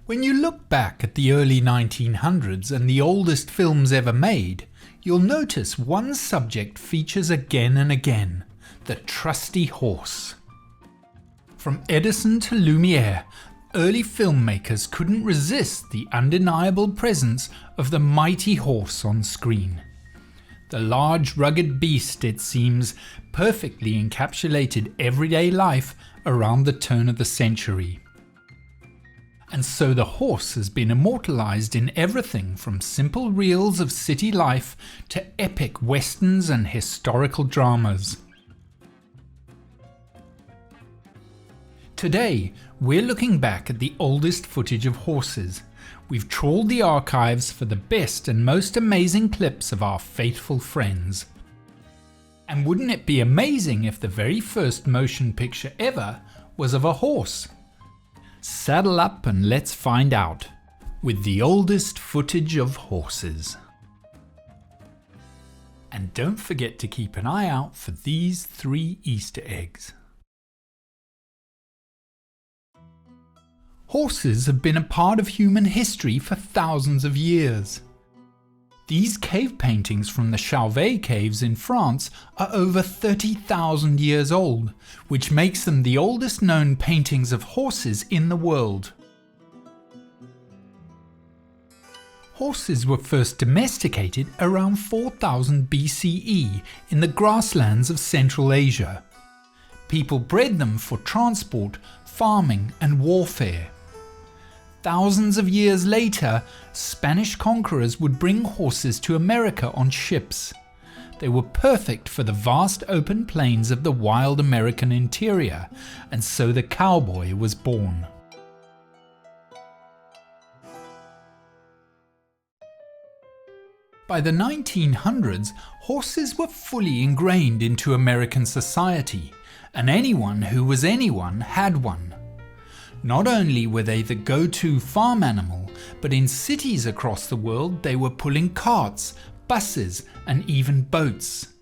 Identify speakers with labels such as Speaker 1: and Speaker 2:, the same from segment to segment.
Speaker 1: When you look back at the early 1900s and the oldest films ever made, you'll notice one subject features again and again: the trusty horse. From Edison to Lumiere, early filmmakers couldn't resist the undeniable presence of the mighty horse on screen. The large, rugged beast, it seems, perfectly encapsulated everyday life around the turn of the century. And so the horse has been immortalized in everything from simple reels of city life to epic westerns and historical dramas. Today, we're looking back at the oldest footage of horses. We've trawled the archives for the best and most amazing clips of our faithful friends. And wouldn't it be amazing if the very first motion picture ever was of a horse? Saddle up and let's find out, with the oldest footage of horses. And don't forget to keep an eye out for these 3 Easter eggs. Horses have been a part of human history for thousands of years. These cave paintings from the Chauvet caves in France are over 30,000 years old, which makes them the oldest known paintings of horses in the world. Horses were first domesticated around 4000 BCE in the grasslands of Central Asia. People bred them for transport, farming, and warfare. Thousands of years later, Spanish conquerors would bring horses to America on ships. They were perfect for the vast open plains of the wild American interior, and so the cowboy was born. By the 1900s, horses were fully ingrained into American society, and anyone who was anyone had one. Not only were they the go-to farm animal, but in cities across the world they were pulling carts, buses, and even boats.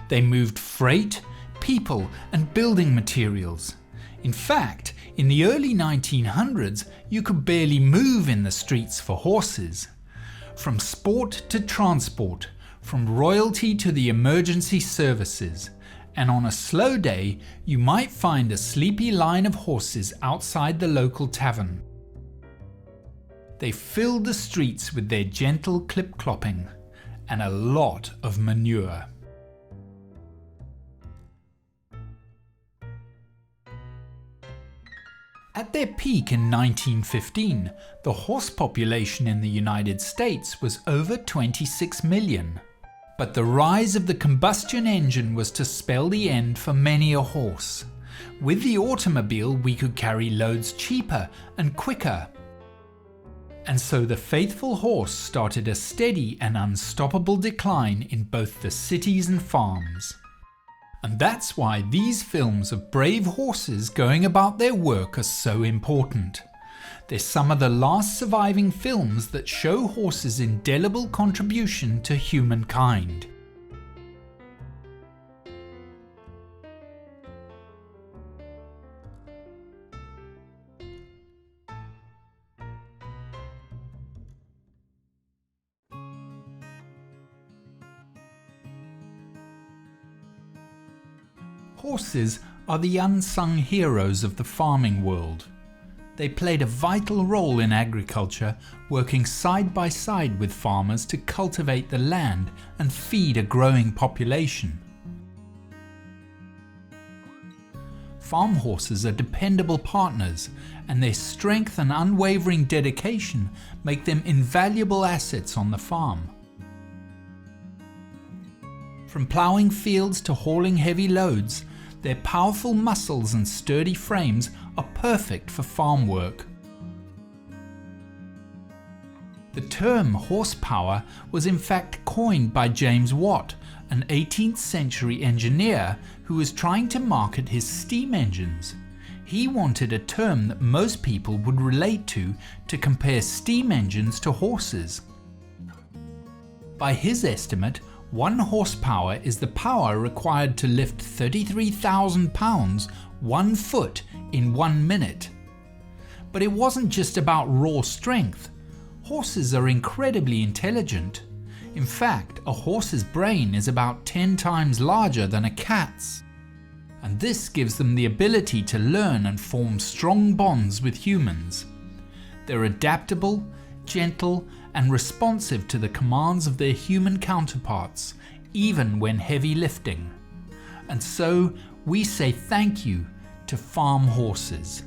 Speaker 1: They moved freight, people, and building materials. In fact, in the early 1900s, you could barely move in the streets for horses. From sport to transport, from royalty to the emergency services. And on a slow day, you might find a sleepy line of horses outside the local tavern. They filled the streets with their gentle clip-clopping and a lot of manure. At their peak in 1915, the horse population in the United States was over 26 million. But the rise of the combustion engine was to spell the end for many a horse. With the automobile, we could carry loads cheaper and quicker. And so the faithful horse started a steady and unstoppable decline in both the cities and farms. And that's why these films of brave horses going about their work are so important. They're some of the last surviving films that show horses' indelible contribution to humankind. Horses are the unsung heroes of the farming world. They played a vital role in agriculture, working side by side with farmers to cultivate the land and feed a growing population. Farm horses are dependable partners, and their strength and unwavering dedication make them invaluable assets on the farm. From ploughing fields to hauling heavy loads, their powerful muscles and sturdy frames are perfect for farm work. The term horsepower was in fact coined by James Watt, an 18th century engineer who was trying to market his steam engines. He wanted a term that most people would relate to compare steam engines to horses. By his estimate, 1 horsepower is the power required to lift 33,000 pounds 1 foot in 1 minute. But it wasn't just about raw strength. Horses are incredibly intelligent. In fact, a horse's brain is about 10 times larger than a cat's. And this gives them the ability to learn and form strong bonds with humans. They're adaptable, gentle, and responsive to the commands of their human counterparts, even when heavy lifting. And so, we say thank you to farm horses.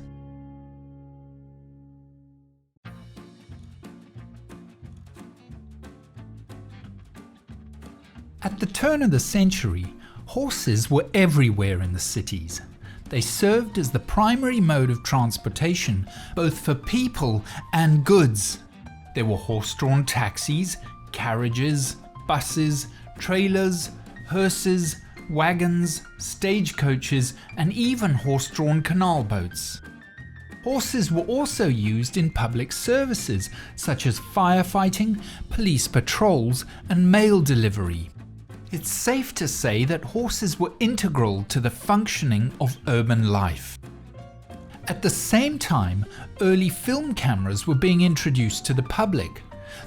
Speaker 1: At the turn of the century, horses were everywhere in the cities. They served as the primary mode of transportation, both for people and goods. There were horse-drawn taxis, carriages, buses, trailers, hearses, wagons, stagecoaches, and even horse-drawn canal boats. Horses were also used in public services such as firefighting, police patrols, and mail delivery. It's safe to say that horses were integral to the functioning of urban life. At the same time, early film cameras were being introduced to the public.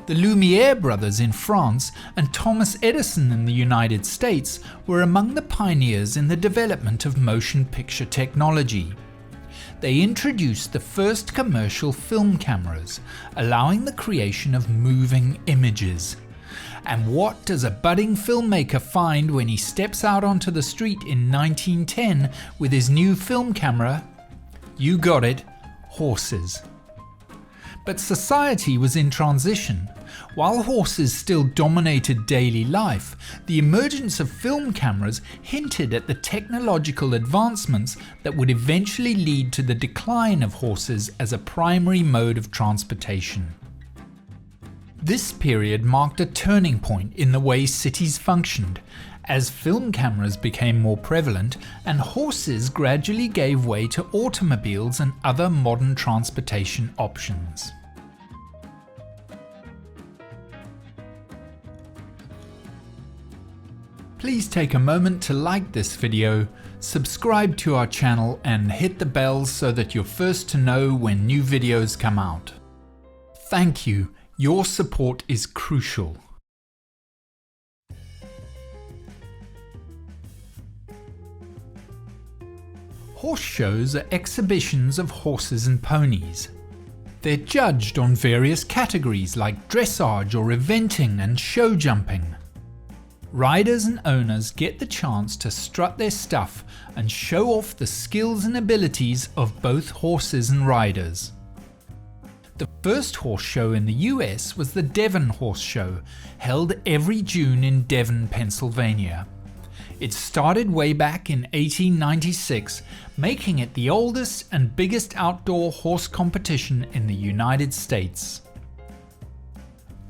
Speaker 1: The Lumiere brothers in France and Thomas Edison in the United States were among the pioneers in the development of motion picture technology. They introduced the first commercial film cameras, allowing the creation of moving images. And what does a budding filmmaker find when he steps out onto the street in 1910 with his new film camera? You got it, horses. But society was in transition. While horses still dominated daily life, the emergence of film cameras hinted at the technological advancements that would eventually lead to the decline of horses as a primary mode of transportation. This period marked a turning point in the way cities functioned, as film cameras became more prevalent and horses gradually gave way to automobiles and other modern transportation options. Please take a moment to like this video, subscribe to our channel and hit the bell so that you're first to know when new videos come out. Thank you. Your support is crucial. Horse shows are exhibitions of horses and ponies. They're judged on various categories like dressage or eventing and show jumping. Riders and owners get the chance to strut their stuff and show off the skills and abilities of both horses and riders. The first horse show in the US was the Devon Horse Show, held every June in Devon, Pennsylvania. It started way back in 1896, making it the oldest and biggest outdoor horse competition in the United States.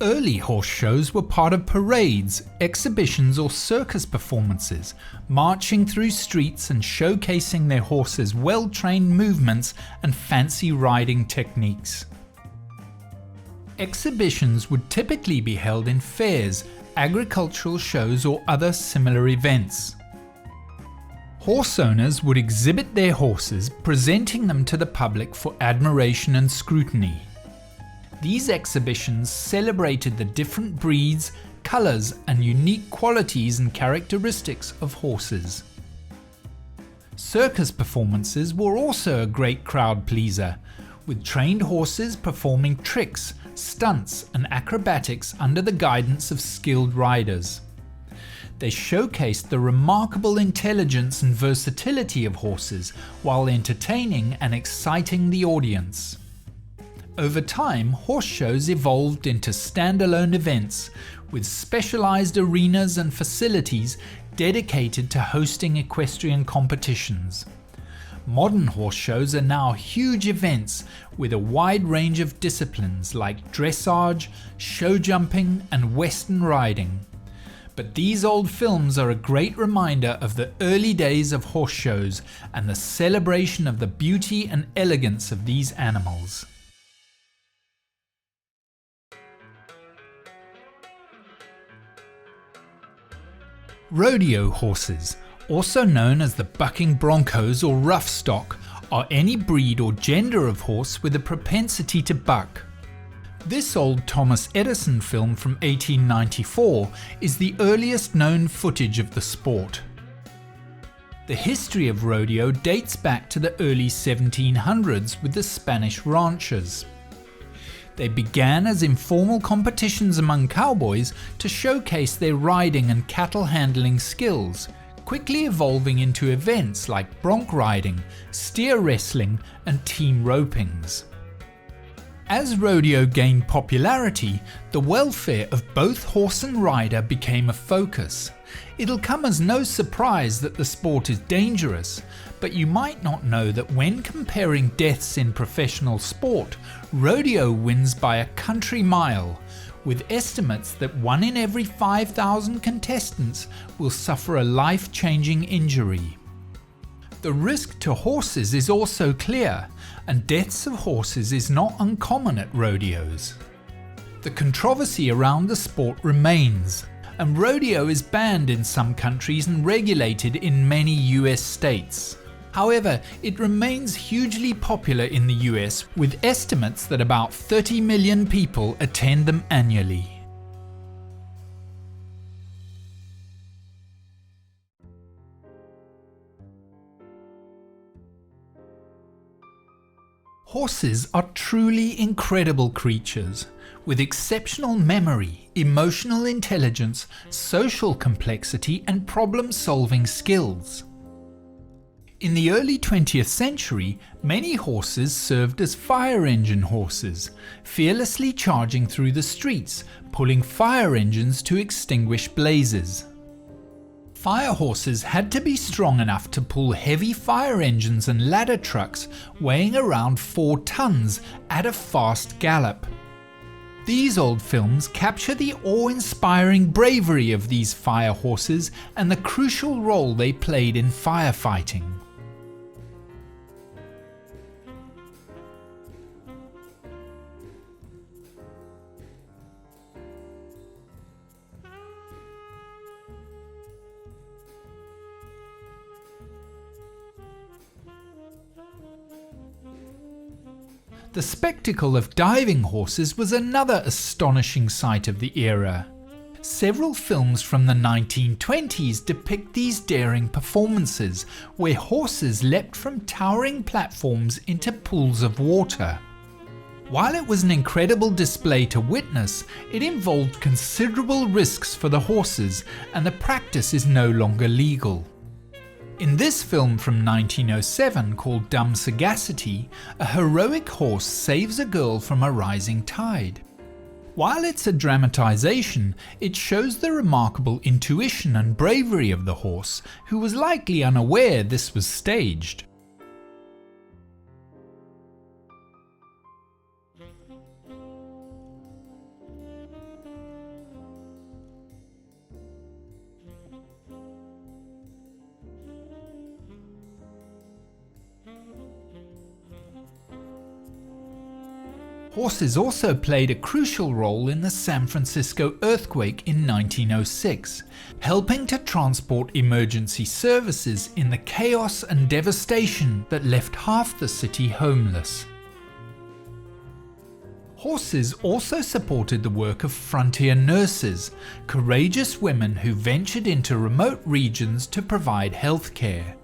Speaker 1: Early horse shows were part of parades, exhibitions or circus performances, marching through streets and showcasing their horses' well-trained movements and fancy riding techniques. Exhibitions would typically be held in fairs, agricultural shows or other similar events. Horse owners would exhibit their horses, presenting them to the public for admiration and scrutiny. These exhibitions celebrated the different breeds, colours and unique qualities and characteristics of horses. Circus performances were also a great crowd pleaser, with trained horses performing tricks, stunts and acrobatics under the guidance of skilled riders. They showcased the remarkable intelligence and versatility of horses while entertaining and exciting the audience. Over time, horse shows evolved into standalone events with specialized arenas and facilities dedicated to hosting equestrian competitions. Modern horse shows are now huge events with a wide range of disciplines like dressage, show jumping, and western riding. But these old films are a great reminder of the early days of horse shows and the celebration of the beauty and elegance of these animals. Rodeo horses, also known as the bucking broncos or rough stock, are any breed or gender of horse with a propensity to buck. This old Thomas Edison film from 1894 is the earliest known footage of the sport. The history of rodeo dates back to the early 1700s with the Spanish ranchers. They began as informal competitions among cowboys to showcase their riding and cattle handling skills, quickly evolving into events like bronc riding, steer wrestling, and team ropings. As rodeo gained popularity, the welfare of both horse and rider became a focus. It'll come as no surprise that the sport is dangerous, but you might not know that when comparing deaths in professional sport, rodeo wins by a country mile, with estimates that 1 in every 5,000 contestants will suffer a life-changing injury. The risk to horses is also clear, and deaths of horses is not uncommon at rodeos. The controversy around the sport remains, and rodeo is banned in some countries and regulated in many US states. However, it remains hugely popular in the US, with estimates that about 30 million people attend them annually. Horses are truly incredible creatures, with exceptional memory, emotional intelligence, social complexity, and problem-solving skills. In the early 20th century, many horses served as fire engine horses, fearlessly charging through the streets, pulling fire engines to extinguish blazes. Fire horses had to be strong enough to pull heavy fire engines and ladder trucks weighing around 4 tons at a fast gallop. These old films capture the awe-inspiring bravery of these fire horses and the crucial role they played in firefighting. The spectacle of diving horses was another astonishing sight of the era. Several films from the 1920s depict these daring performances, where horses leapt from towering platforms into pools of water. While it was an incredible display to witness, it involved considerable risks for the horses, and the practice is no longer legal. In this film from 1907 called Dumb Sagacity, a heroic horse saves a girl from a rising tide. While it's a dramatization, it shows the remarkable intuition and bravery of the horse, who was likely unaware this was staged. Horses also played a crucial role in the San Francisco earthquake in 1906, helping to transport emergency services in the chaos and devastation that left half the city homeless. Horses also supported the work of frontier nurses, courageous women who ventured into remote regions to provide health care.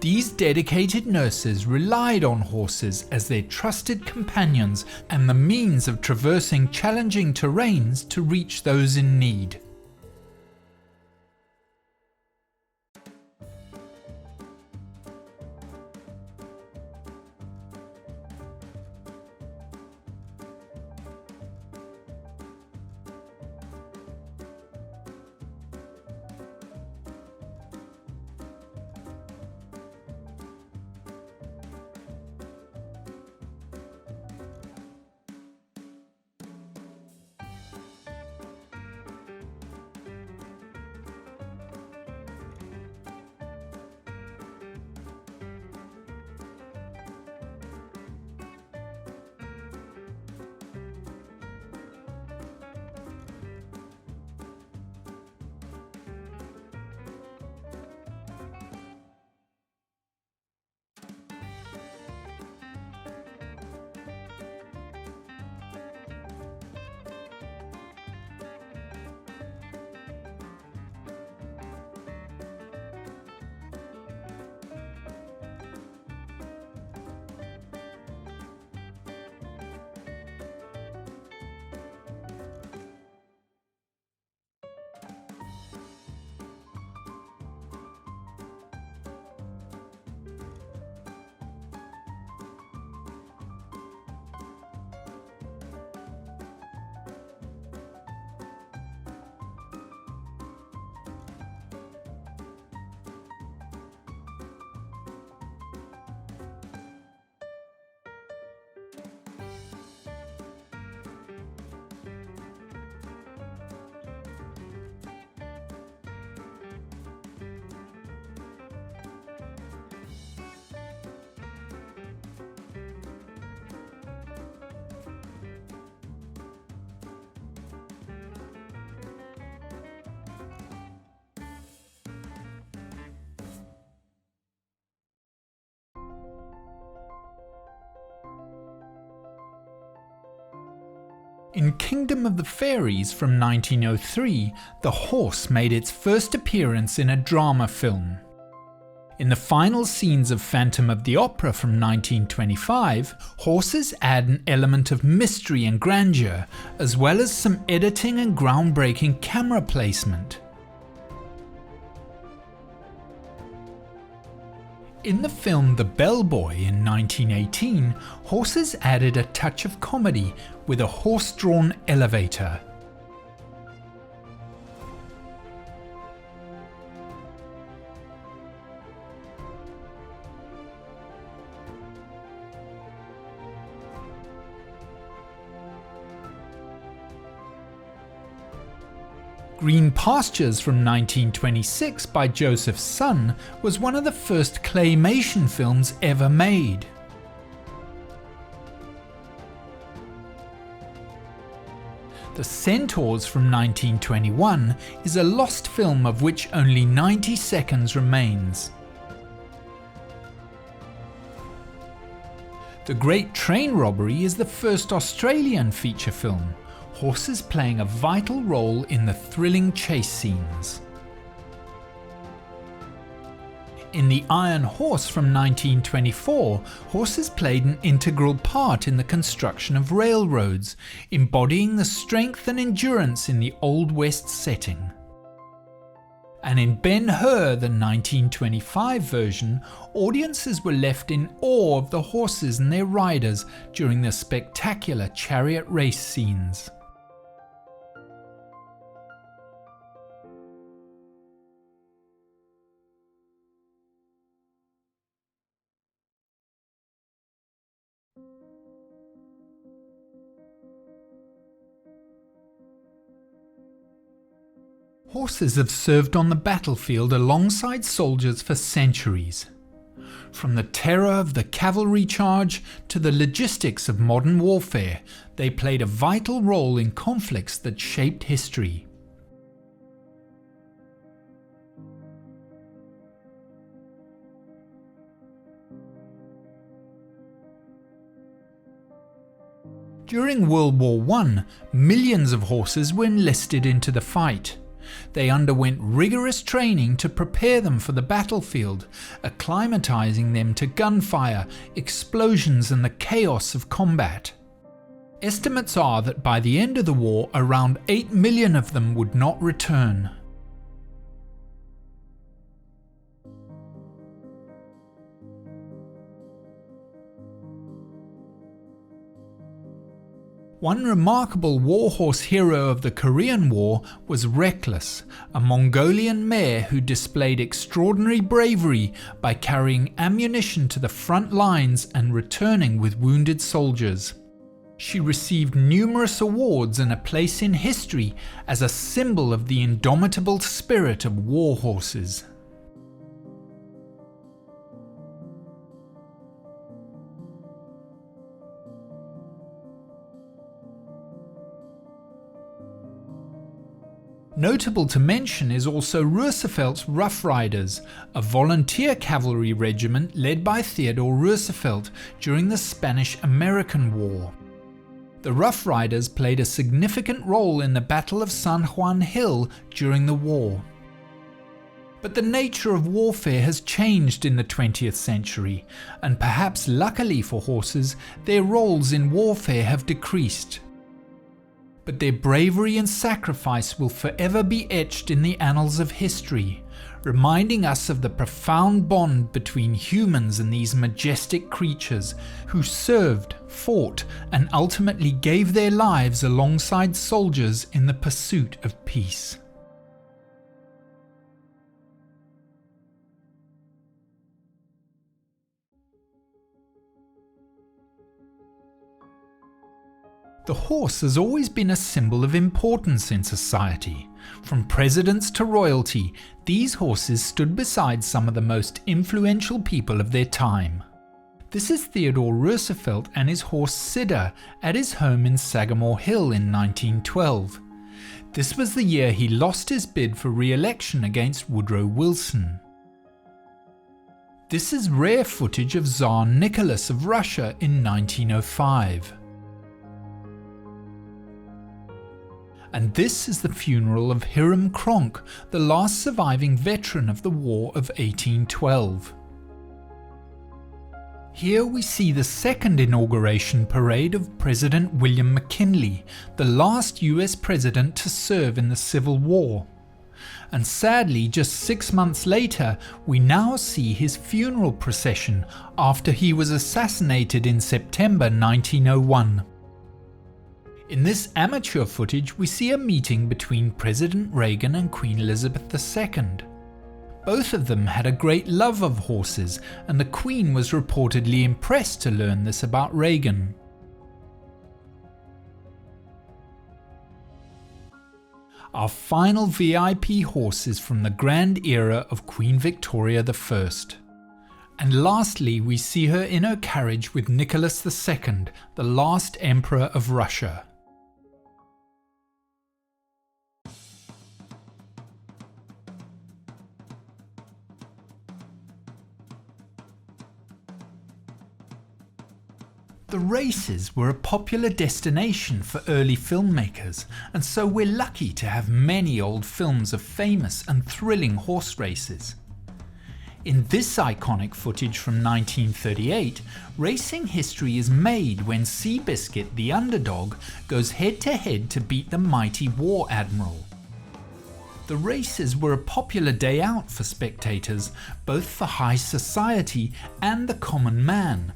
Speaker 1: These dedicated nurses relied on horses as their trusted companions and the means of traversing challenging terrains to reach those in need. In Kingdom of the Fairies from 1903, the horse made its first appearance in a drama film. In the final scenes of Phantom of the Opera from 1925, horses add an element of mystery and grandeur, as well as some editing and groundbreaking camera placement. In the film The Bellboy in 1918, horses added a touch of comedy with a horse-drawn elevator. Green Pastures from 1926 by Joseph Sun was one of the first claymation films ever made. The Centaurs from 1921 is a lost film of which only 90 seconds remains. The Great Train Robbery is the first Australian feature film, horses playing a vital role in the thrilling chase scenes. In The Iron Horse from 1924, horses played an integral part in the construction of railroads, embodying the strength and endurance in the Old West setting. And in Ben-Hur, the 1925 version, audiences were left in awe of the horses and their riders during the spectacular chariot race scenes. Horses have served on the battlefield alongside soldiers for centuries. From the terror of the cavalry charge to the logistics of modern warfare, they played a vital role in conflicts that shaped history. During World War I, millions of horses were enlisted into the fight. They underwent rigorous training to prepare them for the battlefield, acclimatizing them to gunfire, explosions and the chaos of combat. Estimates are that by the end of the war, around 8 million of them would not return. One remarkable warhorse hero of the Korean War was Reckless, a Mongolian mare who displayed extraordinary bravery by carrying ammunition to the front lines and returning with wounded soldiers. She received numerous awards and a place in history as a symbol of the indomitable spirit of warhorses. Notable to mention is also Roosevelt's Rough Riders, a volunteer cavalry regiment led by Theodore Roosevelt during the Spanish-American War. The Rough Riders played a significant role in the Battle of San Juan Hill during the war. But the nature of warfare has changed in the 20th century, and perhaps luckily for horses, their roles in warfare have decreased. But their bravery and sacrifice will forever be etched in the annals of history, reminding us of the profound bond between humans and these majestic creatures who served, fought, and ultimately gave their lives alongside soldiers in the pursuit of peace. The horse has always been a symbol of importance in society. From presidents to royalty, these horses stood beside some of the most influential people of their time. This is Theodore Roosevelt and his horse Siddur at his home in Sagamore Hill in 1912. This was the year he lost his bid for re-election against Woodrow Wilson. This is rare footage of Tsar Nicholas of Russia in 1905. And this is the funeral of Hiram Cronk, the last surviving veteran of the War of 1812. Here we see the second inauguration parade of President William McKinley, the last US president to serve in the Civil War. And sadly, just 6 months later, we now see his funeral procession after he was assassinated in September 1901. In this amateur footage, we see a meeting between President Reagan and Queen Elizabeth II. Both of them had a great love of horses, and the Queen was reportedly impressed to learn this about Reagan. Our final VIP horse is from the grand era of Queen Victoria I. And lastly, we see her in her carriage with Nicholas II, the last Emperor of Russia. The races were a popular destination for early filmmakers, and so we're lucky to have many old films of famous and thrilling horse races. In this iconic footage from 1938, racing history is made when Seabiscuit, the underdog, goes head-to-head to beat the mighty War Admiral. The races were a popular day out for spectators, both for high society and the common man.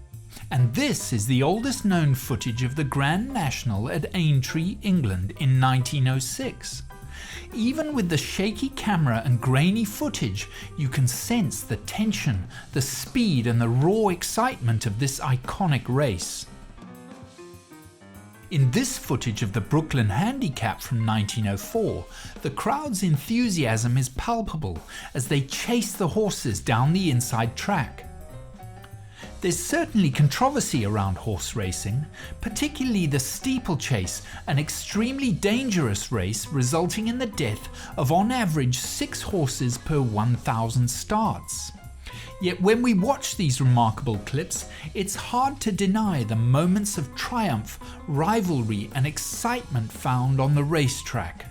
Speaker 1: And this is the oldest known footage of the Grand National at Aintree, England in 1906. Even with the shaky camera and grainy footage, you can sense the tension, the speed and the raw excitement of this iconic race. In this footage of the Brooklyn Handicap from 1904, the crowd's enthusiasm is palpable as they chase the horses down the inside track. There's certainly controversy around horse racing, particularly the steeplechase, an extremely dangerous race resulting in the death of on average 6 horses per 1,000 starts. Yet when we watch these remarkable clips, it's hard to deny the moments of triumph, rivalry and excitement found on the racetrack.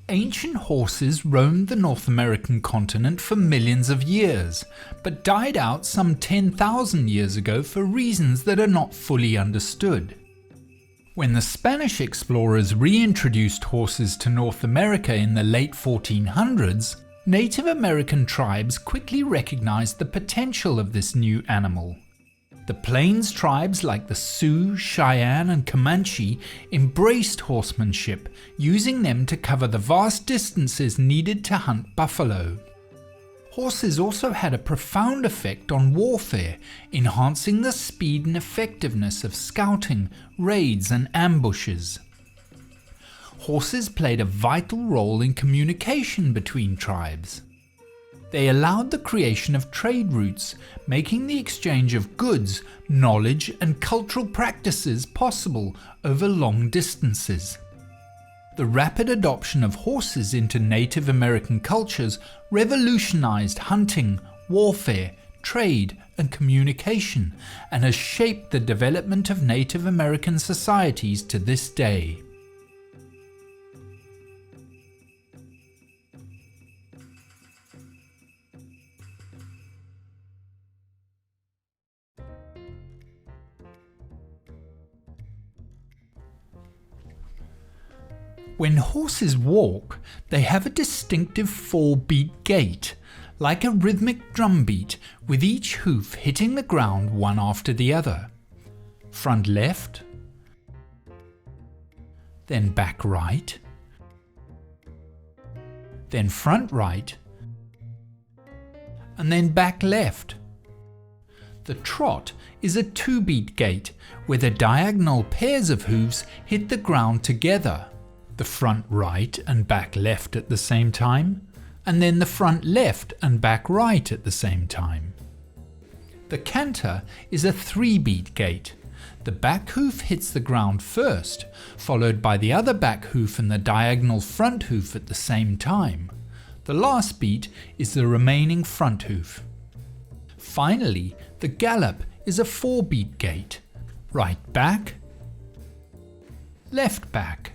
Speaker 1: Ancient horses roamed the North American continent for millions of years, but died out some 10,000 years ago for reasons that are not fully understood. When the Spanish explorers reintroduced horses to North America in the late 1400s, Native American tribes quickly recognized the potential of this new animal. The Plains tribes like the Sioux, Cheyenne and Comanche embraced horsemanship, using them to cover the vast distances needed to hunt buffalo. Horses also had a profound effect on warfare, enhancing the speed and effectiveness of scouting, raids and ambushes. Horses played a vital role in communication between tribes. They allowed the creation of trade routes, making the exchange of goods, knowledge and cultural practices possible over long distances. The rapid adoption of horses into Native American cultures revolutionized hunting, warfare, trade and communication, and has shaped the development of Native American societies to this day. When horses walk, they have a distinctive 4-beat gait, like a rhythmic drumbeat, with each hoof hitting the ground one after the other. Front left, then back right, then front right, and then back left. The trot is a 2-beat gait, where the diagonal pairs of hooves hit the ground together. The front right and back left at the same time, and then the front left and back right at the same time. The canter is a 3-beat gait. The back hoof hits the ground first, followed by the other back hoof and the diagonal front hoof at the same time. The last beat is the remaining front hoof. Finally, the gallop is a 4-beat gait. Right back, left back,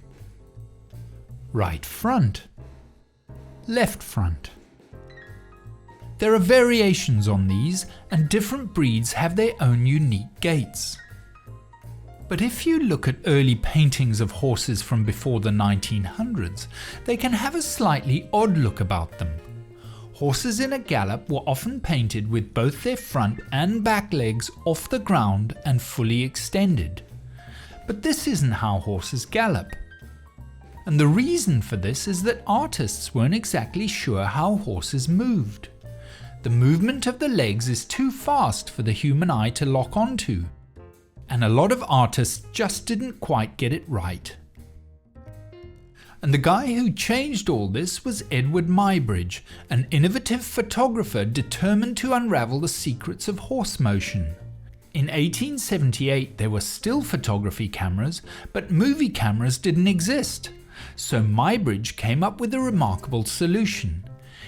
Speaker 1: right front, left front. There are variations on these, and different breeds have their own unique gaits. But if you look at early paintings of horses from before the 1900s, they can have a slightly odd look about them. Horses in a gallop were often painted with both their front and back legs off the ground and fully extended. But this isn't how horses gallop. And the reason for this is that artists weren't exactly sure how horses moved. The movement of the legs is too fast for the human eye to lock onto, and a lot of artists just didn't quite get it right. And the guy who changed all this was Edward Muybridge, an innovative photographer determined to unravel the secrets of horse motion. In 1878 there were still photography cameras, but movie cameras didn't exist. So Muybridge came up with a remarkable solution.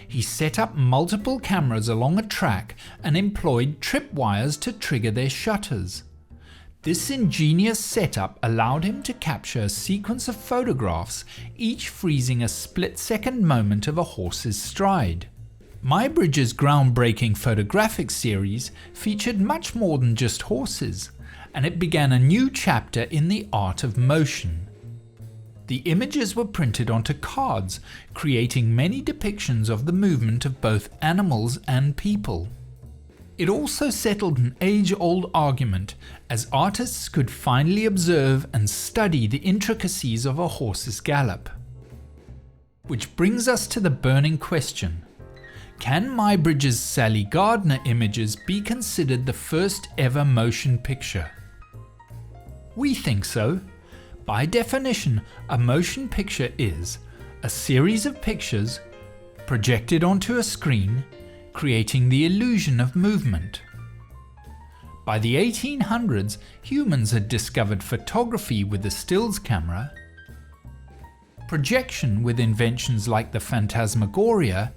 Speaker 1: He set up multiple cameras along a track and employed tripwires to trigger their shutters. This ingenious setup allowed him to capture a sequence of photographs, each freezing a split-second moment of a horse's stride. Muybridge's groundbreaking photographic series featured much more than just horses, and it began a new chapter in the art of motion. The images were printed onto cards, creating many depictions of the movement of both animals and people. It also settled an age-old argument, as artists could finally observe and study the intricacies of a horse's gallop. Which brings us to the burning question: can Muybridge's Sally Gardner images be considered the first ever motion picture? We think so. By definition, a motion picture is a series of pictures projected onto a screen, creating the illusion of movement. By the 1800s, humans had discovered photography with the stills camera, projection with inventions like the phantasmagoria,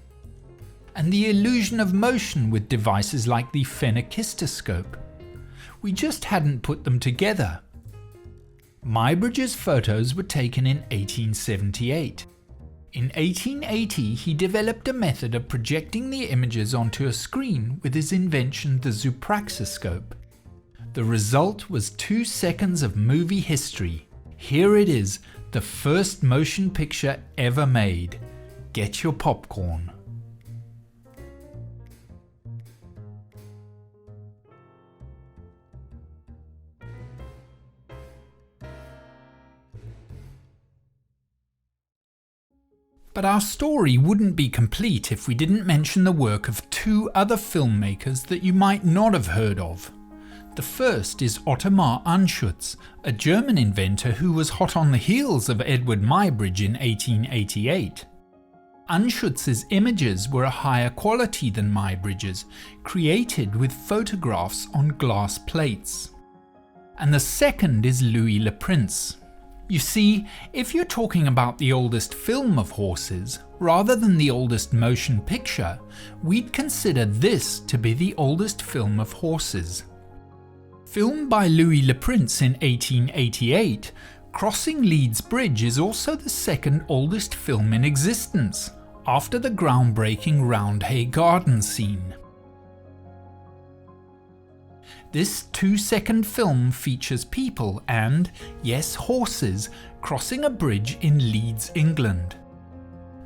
Speaker 1: and the illusion of motion with devices like the phenakistoscope. We just hadn't put them together. Muybridge's photos were taken in 1878. In 1880, he developed a method of projecting the images onto a screen with his invention, the zoopraxiscope. The result was 2 seconds of movie history. Here it is, the first motion picture ever made. Get your popcorn. But our story wouldn't be complete if we didn't mention the work of 2 other filmmakers that you might not have heard of. The first is Ottomar Anschutz, a German inventor who was hot on the heels of Edward Muybridge in 1888. Anschutz's images were a higher quality than Muybridge's, created with photographs on glass plates. And the second is Louis Le Prince. You see, if you're talking about the oldest film of horses, rather than the oldest motion picture, we'd consider this to be the oldest film of horses. Filmed by Louis Le Prince in 1888, Crossing Leeds Bridge is also the second oldest film in existence, after the groundbreaking Roundhay Garden scene. This 2-second film features people and, yes, horses, crossing a bridge in Leeds, England.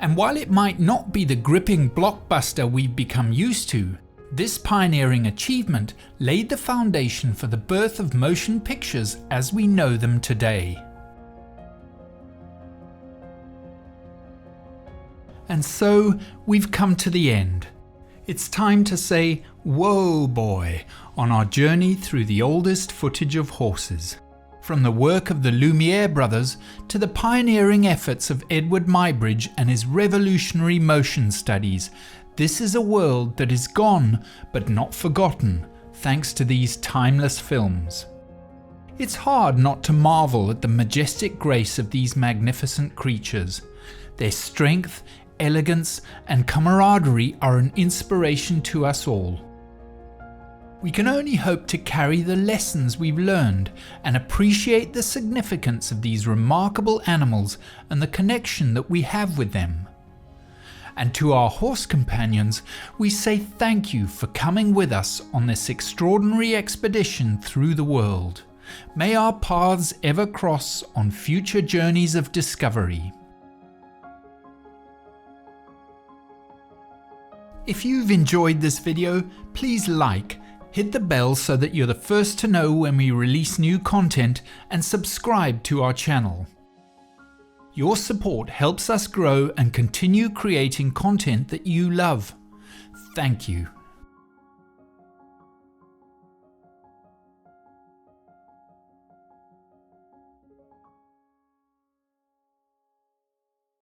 Speaker 1: And while it might not be the gripping blockbuster we've become used to, this pioneering achievement laid the foundation for the birth of motion pictures as we know them today. And so we've come to the end. It's time to say, whoa boy, on our journey through the oldest footage of horses. From the work of the Lumiere brothers to the pioneering efforts of Edward Muybridge and his revolutionary motion studies, this is a world that is gone but not forgotten, thanks to these timeless films. It's hard not to marvel at the majestic grace of these magnificent creatures. Their strength, elegance, and camaraderie are an inspiration to us all. We can only hope to carry the lessons we've learned and appreciate the significance of these remarkable animals and the connection that we have with them. And to our horse companions, we say thank you for coming with us on this extraordinary expedition through the world. May our paths ever cross on future journeys of discovery. If you've enjoyed this video, please like, hit the bell so that you're the first to know when we release new content, and subscribe to our channel. Your support helps us grow and continue creating content that you love. Thank you.